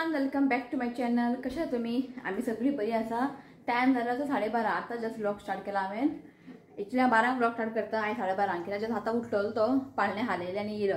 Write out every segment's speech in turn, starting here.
Everyone, welcome back to my channel. कशा तुम्ही? आम्ही सगळी बरी आसा. टाइम झाला तो 12:30. आता जस्ट व्लॉग स्टार्ट केला हांवें. इतल्या 12 व्लॉग स्टार्ट करता. हांवें 12:30 केला. जस्ट आता उठलो तो पाळणे हालयले आनी येयलो.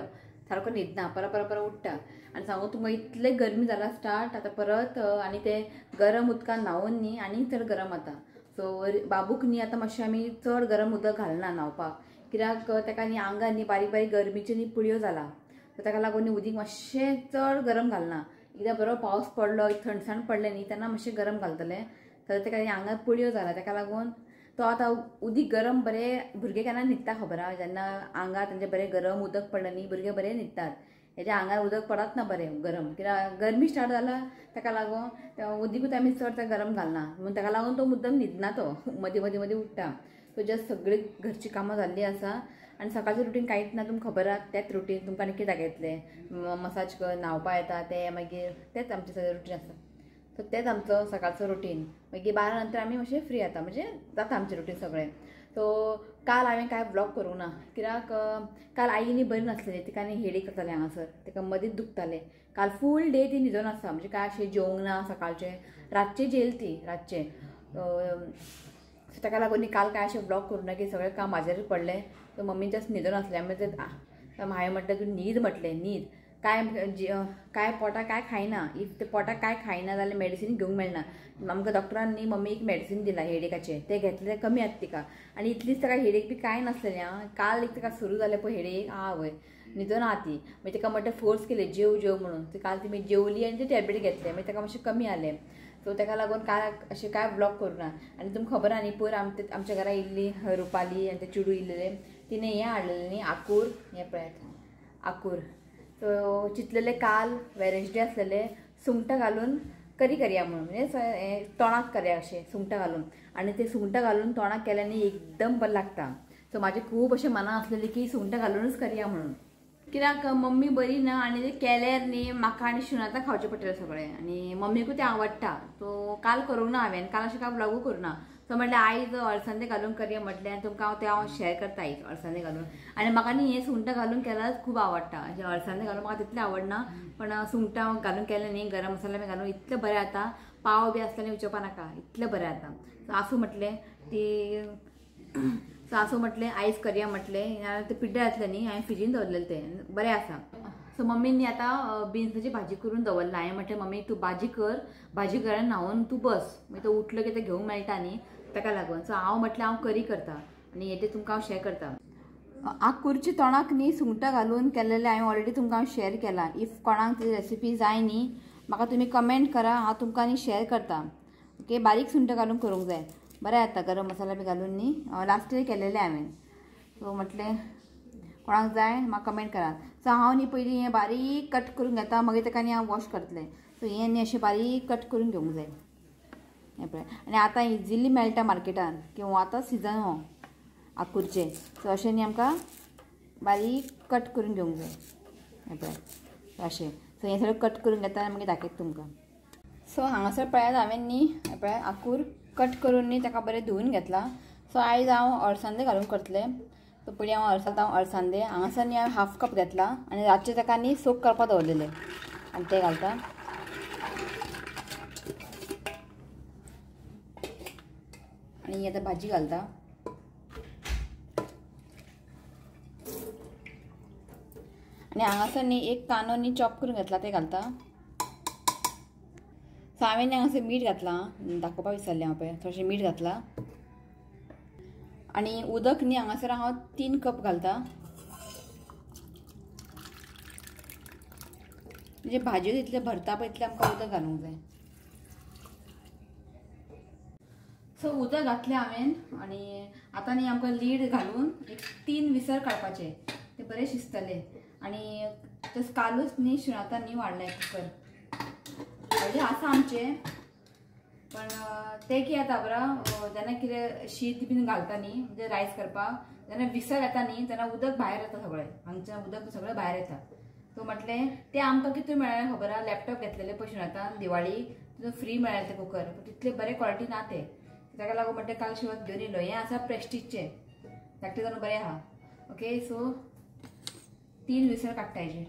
सारको न्हिदना, परत उठता आनी सांगू तुमकां इतले गरमी जाला स्टार्ट. आता परत आनी ते गरम उदकान न्हावून न्ही आनी चड गरम जाता. सो बाबूक न्ही आता मातशें आमी चड गरम उदक घालना न्हावपाक, कित्याक तेका न्ही आंगान न्ही बारीक बारीक गरमीच्यो न्ही पुळयो जाला. सो ताका लागून न्ही उदीक मातशें चड गरम घालना. एकदां बरो पावस पडलो, थंडसाण पडलें न्ही तेन्ना मातशें गरम घालतलें. तर तेका आंगात पुळयो जाला, ताका लागून तो आतां उदीक गरम बरें. भुरगे केन्ना न्हिदता खबर आहा, जेन्ना आंगार तेंचे बरें गरम उदक पडलें न्ही भुरगे बरें न्हिदतात. हेज्या आंगार उदक पडत ना बरें गरम, कित्याक गरमी स्टार्ट जाला. ताका लागून उदीकूच आमी चड गरम घालना म्हणून ताका लागून तो मुद्दम न्हिदना. तो मदीं मदीं मदीं उठटा. सो जस्ट सगळी घरची कामां जाल्ली आसा आनी सकाळचें रुटीन कांयच ना. तुमकां खबर आहा तेंच रुटीन तुमकां आनी कितें दाखयतलें. मसाज कर, न्हावपा येता ते, मागीर तेंच आमचें सगळें रुटीन आसा. सो तेंच आमचो सकाळचो रुटीन. मागीर 12 नंतर आमी मातशें फ्री जाता, म्हणजे जाता आमचें रुटीन सगळें. सो काल हांवें कांय ब्लॉग करूंक ना, कित्याक काल आई न्ही बरी नासलेली. तिका न्ही हेडेक जातालें हांगासर, तिका मदींच दुखतालें. काल फूल डे ती न्हिदून आसा, म्हणजे काय अशें जेवंक ना सकाळचें. रातचें जेयली ती रातचें. ताका लागून न्ही काल काय अशें ब्लॉग करूं ना, की सगळें काम म्हाजेरूच पडलें. तर मम्मी जस्ट न्हिदून आसलें. हांवें म्हटलें तूं न्हीद, म्हटलें न्हीद. काय पोटाक काय खायना. इफ ते पोटाक काय खायना जाल्यार मेडिसीन घेवंक मेळना. आमकां डॉक्टरान न्ही मम्मी एक मेडिसीन दिला हेडेकाचें, तें घेतलें कमी जाता तिका. आनी इतलीच ताका हेडेक बी कांय नासलेलें आं. काल एक ताका सुरू जालें पळय हेडेक, आवय न्हिदून आहा ती. मागीर ताका म्हटलें फोर्स केलें जेव जेव म्हणून. ती काल ती जेवली आनी ती टॅबलेट घेतलें, मागीर ताका मातशें कमी जालें. सो ताका लागून काल अशें काय ब्लॉग करूं ना. आनी तुमकां खबर आहा न्ही, पयर आमच्या घरा येयल्ली रुपाली आनी ते चेडू येयलेले, तिणें हें हाडलेलें न्ही आकूर. हें पळयात आकूर. सो चिंतलेलें काल वेनसडे आसलेलें सुंगटां घालून करी करया म्हणून, म्हणजे तोंडाक करया अशें सुंगटां घालून. आनी ते सुंगटां घालून तोंडाक केल्यार न्ही एकदम बरें लागता. सो म्हाजें खूब अशें मनां आसलेलें की सुंगटां घालूनच करया म्हणून, कित्याक मम्मी बरी ना आनी ते केल्यार न्ही म्हाका आनी शुनातां खावचें पडटलें सगळें, आनी मम्मीकूय तें आवडटा. सो काल करूंक ना हांवें, काल अशें काय ब्लॉगूय करूं ना. सो म्हटलें आयज अळसांदे घालून करया म्हटलें, आनी तुमकां हांव शेअर करता आयज अळसांदे घालून. आनी म्हाका न्ही हें सुंगटां घालून केल्यार खूब आवडटा. अशें अळसांदे घालून म्हाका तितलें आवडना, पण सुंगटां घालून केलें न्ही गरम मसाला बी घालून इतलें बरें जाता. पाव बी आसल्यार विचारपा नाका, इतलें बरें जाता. सो आसूं म्हटलें सासू म्हटलें आयज करया म्हटलें. ते पिड्ड्यार जातलें न्ही, हांवें फ्रिजीन दवरलेलें तें बरें आसा. सो मम्मीन आतां बिन्साची भाजी करून दवरला. हांवें म्हटलें मम्मी तूं भाजी कर आनी न्हावून तूं बस, मागीर तो उठलो की तें घेवंक मेळटा न्ही, ताका लागून. सो हांव म्हटलें हांव करी करता आनी हेजें तुमकां हांव शेअर करता. आंकूरच्या तोंडाक न्ही सुंगटां घालून केलेलें हांवें ऑलरेडी तुमकां शेअर केला. इफ कोणाक ती रेसिपी जाय न्ही म्हाका तुमी कमेंट करा, हांव तुमकां न्ही शेअर करता. ओके, बारीक सुंगटां घालून करूंक जाय, बरें जाता गरम मसाला बी घालून न्ही. लास्ट इयर केलेलें हांवें. सो म्हटलें कोणाक जाय म्हाका कमेंट करा. सो हांव न्ही पयलीं हें बारीक कट करून घेता, मागीर ताका न्ही हांव वॉश करतलें. सो हें न्ही अशें बारीक कट करून घेवंक जाय. हें पळय, आनी आतां इजिली मेळटा मार्केटान, किंवा आतां सिजन हो आंकूरचें. सो अशें न्ही आमकां बारीक कट करून घेवंक जाय. हें पळय अशें. सो हें सगळें कट करून घेता आनी मागीर दाखयता तुमकां. सो हांगासर पळयात हांवें न्ही हें पळय आंकूर कट करून न्ही ताका बरें धुवून घेतला. सो आयज हांव अळसांदे घालून करतलें. सो पयलीं हांव अळसांदे हांगासर न्ही हांवें हाफ कप घेतला आनी रातचें ताका न्ही सोक करपाक दवरलेलें आनी तें घालता. आनी आतां भाजी घालता. आनी हांगासर न्ही एक कांदो न्ही चॉप करून घेतला, ते घालता. सो हांवें न्ही हांगासर मीठ घातलां, दाखोवपाक विसरलें हांव. पळय थोडेशें मीठ घातलां. आनी उदक न्ही हांगासर हांव 3 कप घालता. म्हणजे भाजयो जितले भरता पळय तितलें आमकां उदक घालूंक जाय. सो उदक घातलें हांवें आनी आतां न्ही आमकां लीड घालून एक 3 विसल काडपाचे. ते बरें शिजतले. आनी तस कालूच न्ही शुनातां न्यू हाडलाय कुकर. म्हणजे आसा आमचें, पण ते कितें जाता बरं, जेन्ना कितें शीत बीन घालता न्ही, म्हणजे रायस करपाक, जेन्ना विसल येता न्ही तेन्ना उदक भायर येता सगळें, हांगचें उदक सगळें भायर येता. सो म्हटलें तें आमकां कितें मेळ्ळें खबर आहा, लॅपटॉप घेतलेलें पळय शुनातान दिवाळी, तितून फ्री मेळ्ळें तें कुकर. तितले बरे क्वॉलिटी ना ते, ताका लागून म्हटलें काल शिवत घेवन येयलो. हें आसा प्रेस्टिजचें, धाकटें जावन बरें आहा. ओके, सो 3 विसल काडटा हेजे.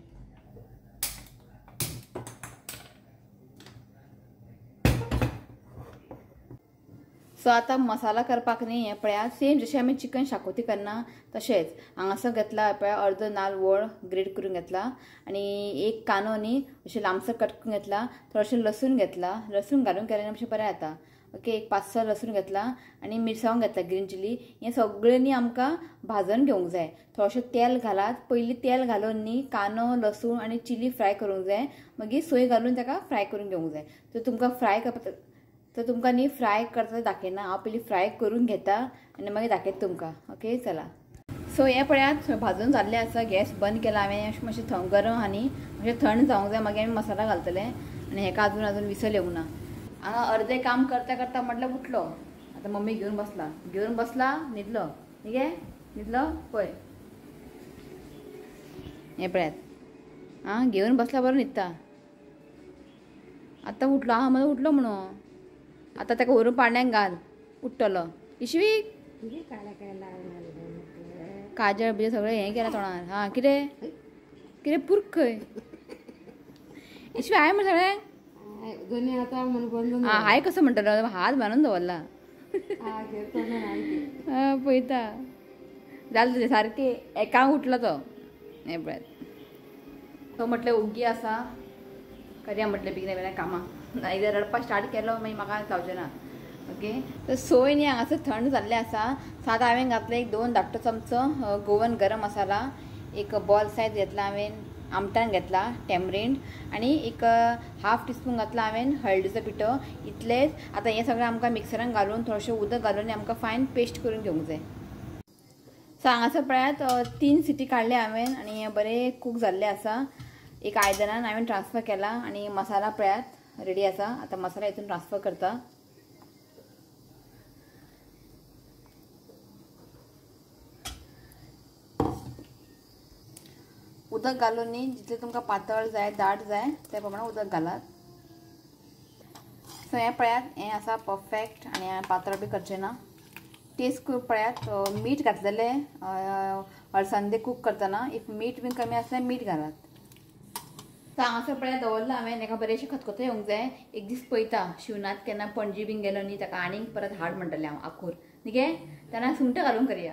सो आता मसाला करपाक न्ही हें पळयात सेम जशें आमी चिकन शाकोती करना तशेंच हांगासर घेतला पळय अर्द नाल्ल वळ ग्रेट करून घेतला आनी एक कांदो न्ही अशें लांबसर कट करून घेतला थोडेशें लसूण घेतला लसूण घालून केल्यार अशें बरें जाता ओके एक 5-6 लसूण घेतला आनी मिरसांग घेतला ग्रीन चिली हें सगळें न्ही आमकां भाजून घेवंक जाय थोडेशें तेल घालात पयलीं तेल घालून न्ही कांदो लसूण आनी चिली फ्राय करूंक जाय मागीर सोय घालून ताका फ्राय करून घेवंक जाय तर तुमकां फ्राय करपाक तर तुमकां न्ही फ्राय करता दाखयना हांव पयलीं फ्राय करून घेता आनी मागीर दाखयता तुमकां ओके चला सो हें पळयात भाजून जाल्लें आसा गॅस बंद केला हांवें अशें मातशें गरम आनी अशें थंड जावंक जाय मागीर आमी मसाला घालतले आनी हेका आजून विसल येवंक ना हांगा अर्दें काम करता करता म्हटल्यार उठलो आतां मम्मी घेवन बसला न्हिदलो न्ही गे न्हिदलो पळय हें पळयात आं घेवन बसला बरो न्हिदता आतां उठलो हां म्हजो उठलो म्हणून आतां ताका व्हरून पाळण्यांक घाल उठ्ठलो इश्वी काजळ बिजळ सगळें हें केलां तोंडार हां कितें कितें पुर्क खंय इश्वी हाय म्हण सगळें हां हाय कसो म्हणटलो हात बांदून दवरला पळयता जालें तुजें सारकें एकाक उठलो तो हें पळयात तो म्हटलें ओग्गी आसा करया म्हटलें बेगीन कामां नाजाल्यार रडपाक स्टार्ट केलो मागीर म्हाका जावचें ना ओके तर सोय न्ही हांगासर थंड जाल्लें आसा सात हांवें घातलें एक 2 धाकटो चमचो गोवन गरम मसाला एक बॉल सायज घेतला हांवें आमटान घेतला टॅमरिंड आनी एक हाफ टीस्पून घातला हांवें हळदीचो पिठो इतलेंच आतां हें सगळें आमकां मिक्सरान घालून थोडेशें उदक घालून आमकां फायन पेस्ट करून घेवंक जाय सो हांगासर पळयात 3 सिटी काडले हांवें आनी हें बरें कूक जाल्लें आसा एक आयदनान हांवें ट्रान्सफर केला आनी मसाला पळयात रेडी आसा आतां मसाला हितून ट्रान्सफर करता उदक घालून न्ही जितलें तुमकां पातळ जाय दाट जाय त्या प्रमाणे उदक घालात सो हें पळयात हें आसा परफेक्ट आनी हांवें पातळ बी करचें ना टेस्ट करून पळयात मीठ घातलेलें अळसांदे कूक करतना इफ मीठ बीन कमी आसल्यार मीठ घालात सो हांगासर पळयात दवरला हांवें हेका बरेंशें खतखतो येवंक जाय एक दीस पळयता शिवनाथ केन्ना पणजी बीन गेलो न्ही ताका आनीक परत हाड म्हणटलें हांव आखूर न्ही गे तेन्ना सुंगटां घालून करया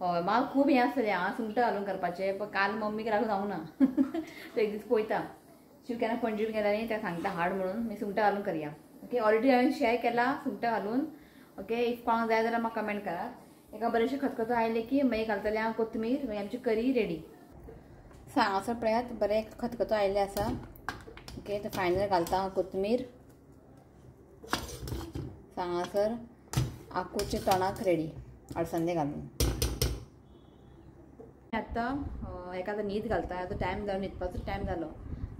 हय म्हाका खूब हें आसतलें हांव सुंगटां घालून करपाचें पण काल मम्मीक लागून जावना तो एक दीस पळयता शिव केन्ना पणजी बीन गेला न्ही ताका सांगता हाड म्हणून मागीर सुंगटां घालून करया ओके ऑलरेडी हांवें शेअर केला सुंगटां घालून ओके इफ कोणाक जाय जाल्यार म्हाका कमेंट करात एका बरेंशें खतखतो आयलें की मागीर घालतलें हांव कोथमीर मागीर आमची करी रेडी सो हांगासर पळयात बरें खतखतो आयिल्लें आसा ओके तर फायनल घालता हांव कोथमीर हांगासर आखूचे तोंडाक रेडी अळसांदे घालून आतां हेका आतां न्हीद घालता आतां टायम जालो न्हिदपाचो टायम जालो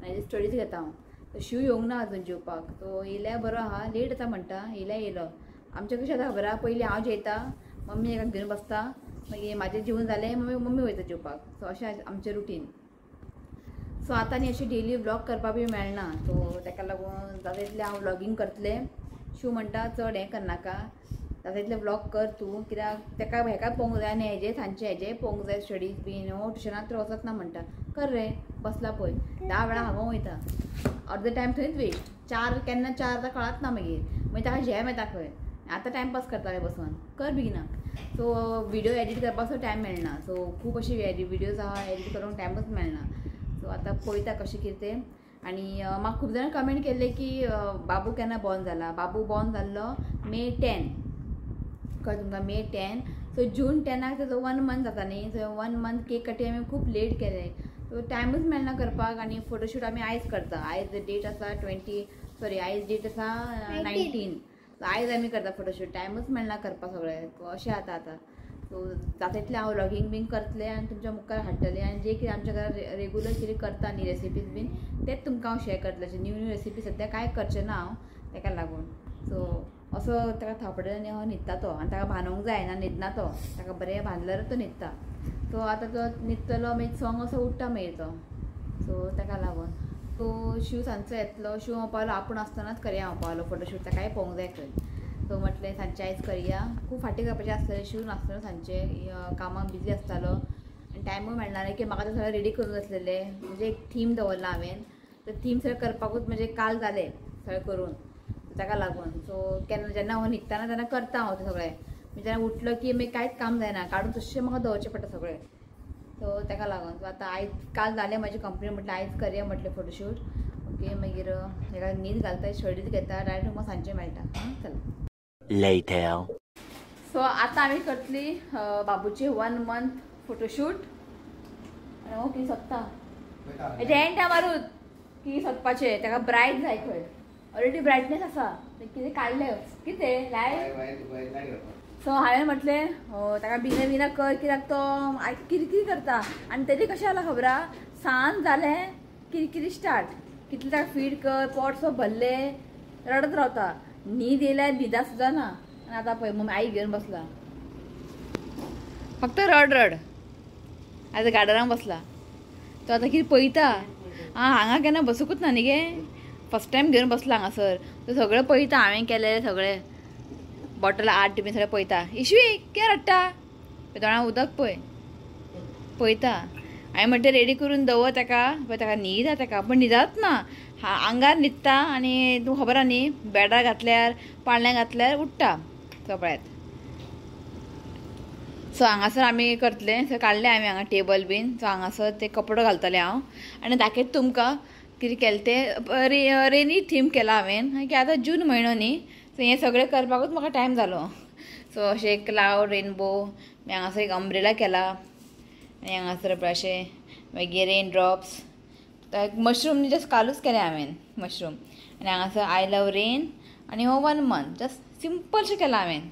आनी स्टडीज घेता हांव तो शिव येवंक ना अजून जेवपाक तो येयल्यार बरो आहा लेट जाता म्हणटा येयल्यार येयलो आमचें कशें जाता खबर आहा पयलीं हांव जेयता मम्मी हेका घेवन बसता मागीर म्हाजें जेवण जालें मम्मी वयता जेवपाक सो अशें आमचें रुटीन सो आतां न्ही अशें डेली व्लॉग करपाक बी मेळना सो ताका लागून जाता तितलें हांव व्लॉगिंग करतलें शिव म्हणटा चड हें करनाका जाता तितलें व्लॉग कर तूं कित्याक ताका हेका पळोवंक जाय आनी हेजें सांजचें हेजेंय पळोवंक जाय स्टडीज बीन ट्युशनाक तर वचत ना म्हणटा कर रे बसला पळय 10 वेळा हांगो वयता अर्दो टायम थंयच वेस्ट 4 केन्ना 4 आतां कळत ना मागीर ताका झेम येता खंय आतां टायमपास करताले बसून कर बेगिना सो व्हिडिओ एडीट करपाचो टायम मेळना सो खूब अशी व्हिडियोज आहा एडीट करूंक टायमूच मेळना सो आतां पळयता कशें कितें तें आनी म्हाका खूब जाणां कमेंट केल्ले की बाबू केन्ना बॉर्न जाला बाबू बॉर्न जाल्लो May 10 कळ्ळें तुमकां May 10 सो जून 10 तेजो 1 मंथ जाता न्ही सो 1 मंथ केक कटी आमी खूब लेट केले सो टायमूच मेळना करपाक आनी फोटोशूट आमी आयज करता आयज डेट आसा आयज डेट आसा 19 सो आयज आमी करता फोटोशूट टायमूच मेळना करपाक सगळें अशें जाता आतां सो जाता तितलें हांव व्लॉगिंग बीन करतलें आनी तुमच्या मुखार हाडटलें आनी जे कितें आमच्या घरान रेगुलर कितें करता न्ही रेसिपीज बीन तेच तुमकां हांव शेअर करतलें अशें न्यू रेसिपी सद्या कांय करचें ना हांव ताका लागून सो असो ताका थापडे आनी हो न्हिदता तो आनी ताका बांदूंक जाय ना न्हिदना तो ताका बरें बांदल्यारूच तो न्हिदता सो आतां तो न्हिदतलो मागीर सॉंग असो उठ्ठा मागीर तो सो ताका लागून सो शिव सांजचो येतलो शिव हांव पावलो आपूण आसतनाच करया हांव पावलो फोटोशूट ताकाय पळोवंक जाय खंय सो म्हटलें सांजचें आयज करया खूब फाटीं करपाचें आसतलें शिव नासतलो सांजचें कामाक बिजी आसतालो आनी टायमूय मेळनाले की म्हाका तें सगळें रेडी करून आसलेलें म्हणजे एक थीम दवरला हांवें तर थीम सगळें करपाकूच म्हणजे काल जालें सगळें करून ताका लागून. सो केन्ना जेन्ना हांव न्हिदताना तेन्ना करता हांव तें सगळें. म्हणजे जेन्ना उठलो की मागीर कांयच काम जायना, काडून तशें म्हाका दवरचें पडटा सगळें. सो ताका लागून. सो आतां आयज काल जालें म्हाजी कंप्लीट, म्हटलें आयज करया म्हटलें फोटोशूट. ओके, मागीर ताका न्हीद घालता, शर्टीत घेता, डायरेक्ट म्हाका सांजचें मेळटा. चल Later. सो आतां आमी करतली बाबूची 1 month फोटोशूट. आनी हो कितें सोदता हेजे एंड मारूत की सोदपाचें, ताका ब्रायट जाय खंय. ऑलरेडी ब्रायटनेस आसा, कितें काडलें कितें लायट. सो हांवें म्हटलें ताका बिना कर, कित्याक तो किरकिरी करता. आनी तेजें कशें जालां खबर आहा, सांज जालें किरकिरी स्टार्ट. कितलें ताका फीड कर, पोट सो भरलें, रडत रावता. न्हीद येयल्यार न्हिदा सुद्दां ना. आनी आतां पळय मम्मी आई घेवन बसला, फक्त रड आतां गार्डनाक बसला. तो आतां कितें पळयता. हांगा केन्ना बसूंकूच ना न्ही गे, फस्ट टायम घेवन बसला हांगासर. तो सगळें पळयता हांवें केलें सगळें, बॉटल आठ टिफीन सगळें पळयता. इश्वी कितें रडटा, दोळ्यां उदक पळयता. हांवें म्हणटा रेडी करून दवर ताका, पळय ताका न्हीद जाता ताका, पण न्हिदत ना. आंगार न्हिदता आनी तूं खबर आहा न्ही, बॅडार घातल्यार पाळण्या घातल्यार उठ्ठा सोपळ्यात. सो हांगासर आमी करतलें. सो काडलें हांवें हांगा टेबल बीन. सो हांगासर ते कपडो घालतलें हांव आनी दाखयता तुमकां कितें केलें तें. रेनी थीम केला हांवें, की आतां जून म्हयनो न्ही. सो हें सगळें करपाकूच म्हाका टायम जालो. सो अशें एक क्लाउड, रेनबो, मागीर हांगासर एक अम्ब्रेला केला, आनी हांगासर अशें मागीर रेन ड्रॉप्स, मशरूम जस्ट कालूच केलें हांवें मशरूम. आनी हांगासर आय लव रेन आनी हो 1 month जस्ट सिंपलशें केलां हांवें.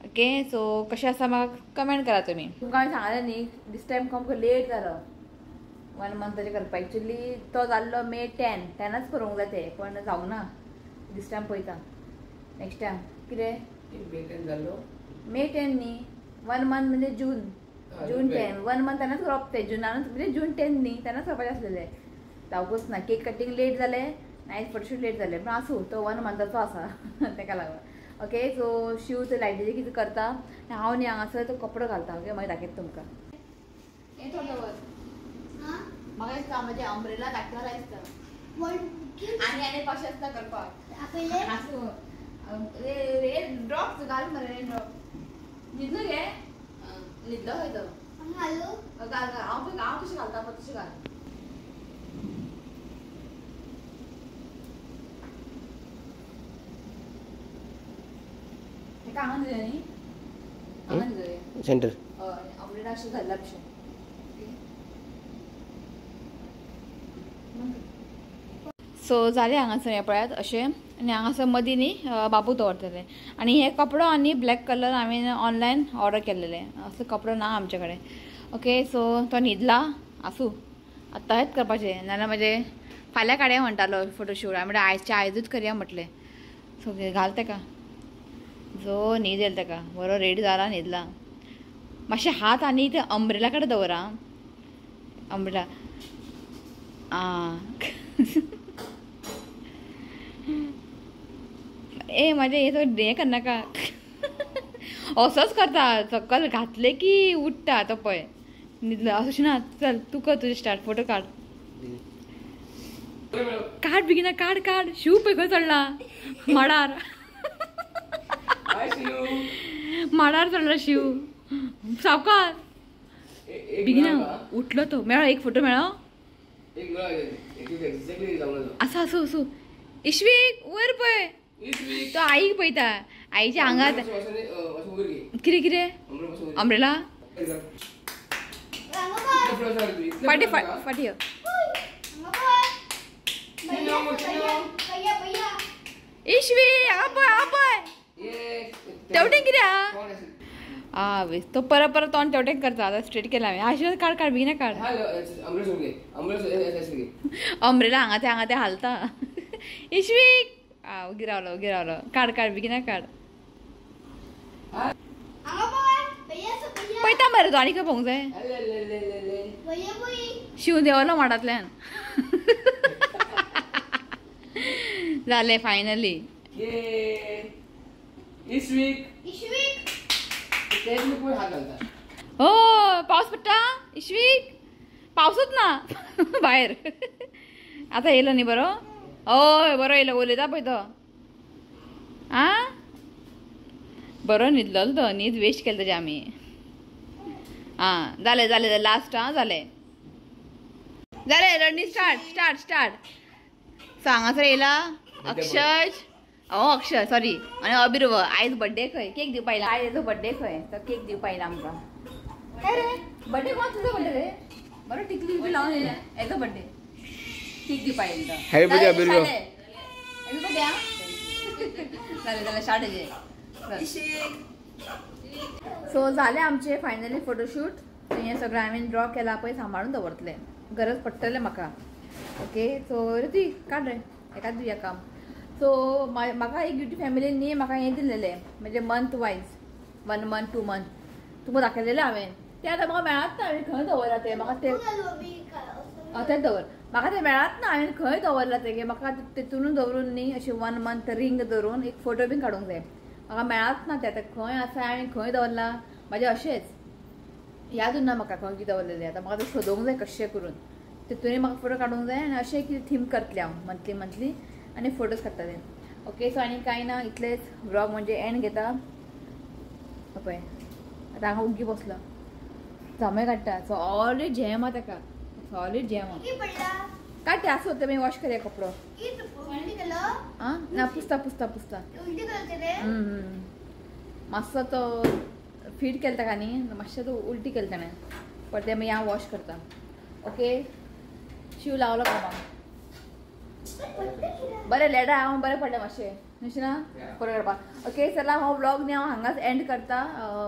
ओके, सो कशें आसा म्हाका कमेंट करा तुमी. तुमकां हांवें सांगलें न्ही दिस टायम आमकां लेट जालो 1 month करपाक. एक्चुली तो जाल्लो May 10च करूंक जाय तें, पण जावंक ना. दिस टायम पळयता नेक्स्ट टायम. कितें May 10 न्ही, 1 month म्हणजे जून 10. 1 month तेन्नाच करप तें, जुनानूच म्हणजे जून 10 न्ही, तेन्नाच करपाचें आसलेलें. जावंकूच ना. केक कटींग लेट जालें, नायट फोटोशूट लेट जालें, पण आसूं तो 1 monthचो आसा ताका लागून. ओके, सो शिव ते लायटीचें कितें करता, हांव न्ही हांगासर तो कपडो घालता. ओके, मागीर दाखयता तुमकां. हें थोडं दवर म्हाका दिसता म्हणजे अम्ब्रेला दाखयला दिसता. आनी कशें आसता करपाक आसूं. रेन ड्रॉप्स घाल मरे, रेन ड्रॉप. न्हिदलो गे, न्हिदलो खंय तो. घाल हांव कशें घालता पळय तशें घाल. हेका हांगा दिलें न्ही, हांगा दिलें सेंटर. हय, अम्ब्रेला अशें घालला भशेन. सो जालें हांगासर हें पळयात अशें. आनी हांगासर मदीं न्ही बाबू दवरतलें. आनी हे कपडो आनी ब्लॅक कलर हांवें ऑनलायन ऑर्डर केल्लेले. असलो कपडो ना आमचे कडेन. ओके, सो तो न्हिदला आसूं, आतां हेंच करपाचें, नाजाल्यार म्हणजे फाल्यां काडया म्हणटालो फोटोशूट. हांवें म्हणलें आयजच्या आयजूच करया म्हटलें. सो घाल ताका. जो न्हीद येयला ताका, बरो रेडी जाला, न्हिदला. मातशे हात आनी ते अम्ब्रेला कडेन दवर आं. अम्ब्रेला ए म्हाजें हें करनाका. असोच करता, सकल घातलें की उठ्ठा तो पळय. न्हिदलो अशें ना. चल तूं कर तुजें स्टार्ट. फोटो काड बेगिना, काड. शिव पळय खंय चडला, माडार चडला शिव. सावकाश बेगिना. उठलो तो. मेळ्ळो एक फोटो मेळ्ळो. आसूं इश्वीक वयर पळय. तो आईक पळयता, आईच्या आंगात कितें अम्ब्रेला. फाटी इश्वी हांगा पळय. तेवटें कितें आहा. तो परत तोंड तेवटें करता. आतां स्ट्रेट केला हांवें. आशिर्वाद काड बेगिना काड. अम्ब्रेला हांगा ते हालता. इश्वीक उगी रावलो. काड बेगिना काड. पळयता मरे तो, आनी खंय पळोवंक जाय. शिव देंवलो माडांतल्यान. जालें फायनली. हो पावस पडटा. इश्वीक पावसूच ना भायर. आतां येयलो न्ही बरो. हय बरो येयलो. उलयता पळय तो. आ बरो न्हिदलो तो न्हीद वेस्ट केलं त्याचे आम्ही. झाले झाले लास्ट झाले झाले रनिंग स्टार्ट स्टार्ट स्टार्ट. सांगाच येयला अक्षय अक्षय सॉरी आणि अबिर्व आयज बर्थडे खंय केक दिवं पाहिला. आयज येजो बर्थडे खंय तर केक दिवं पाहिला आमकां. काय रे बर्थडे कोण तुझो बर्थडे रे. बरो टिकली बिकली लावून येजो बर्थडे केक दिवं पाहिला. हॅपी बर्थडे अबिर्व. हॅपी बर्थडे झाले झाले शाळेचे. सो झाले आमचे फायनली फोटोशूट. हे सगळं हांवें ड्रॉ केला पळय सांबाळून दवरतले गरज पडटलें म्हाका. ओके सो ती काड रे एकाच दिवया काम. सो म्हाका एक ब्युटी फॅमिलीनी म्हाका हें दिलेलें म्हणजे मंथ वायज 1 मंथ 2 मंथ तुका दाखयलेलें हांवें. तें आतां म्हाका मेळत ना. हांवें खंय दवरला तें म्हाका तें दवर म्हाका तें मेळत ना. हांवें खंय दवरला तें म्हाका तेतून दवरून न्ही अशें 1 मंथ रिंग धरून एक फोटो बीन काडूंक जाय. म्हाका मेळत ना तें आतां खंय आसा हांवें खंय दवरला. म्हाजें अशेंच याद उरना म्हाका खंय कितें दवरलेलें. आतां म्हाका तें सोदूंक जाय कशें करून तेतून म्हाका फोटो काडूंक जाय आनी अशें कितें थीम करतलें हांव मंथली मंथली आनी फोटोज काडटलें. ओके सो आनी कांय ना इतलेंच व्लॉग म्हणजे एंड घेता पळय. आतां हांगा उग्गी बसलो जांबळे काडटा. सो ऑलरेडी जॅम आहा ताका सॉलिड जॅम काडटे आसूं तें मागीर वॉश करया कपडो. ना पुसता पुसता पुसता मातसो तो फीट केला ताका न्ही मातशें तो उलटी केलें ताणें पण तें मागीर हांव वॉश करता. ओके शिव लावलो कामाक बरें लेडा हांव बरें पडलें मातशें न्हय ना फोटो काडपाक. ओके चला हांव व्लॉग न्ही हांव हांगाच एंड करता.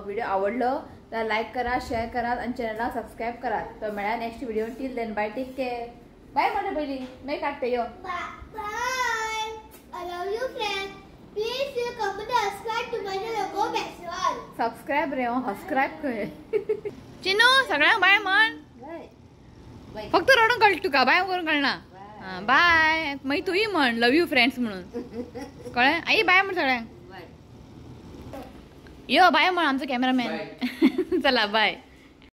व्हिडिओ आवडलो तर लायक करा शेअर करात आणि चॅनलला सबस्क्राईब करात. तर मेळ्या next video. Till then bye take care. Bye म्हणा पयली मागीर काडटे यो. Bye I love you friend. Please you come to subscribe to my channel बेसवाल. सबस्क्राईब रे सबस्क्राईब कर. चिनू सगळ्यांक बाय म्हण. फक्त रडून कळटा तुका बाय करून कळना. बाय मागीर तुय म्हण लव यू फ्रेंड्स म्हणून कळ्ळें. आई बाय म्हण सगळ्यांक. यो बाय म्हण आमचो कॅमेरामॅन. चला बाय.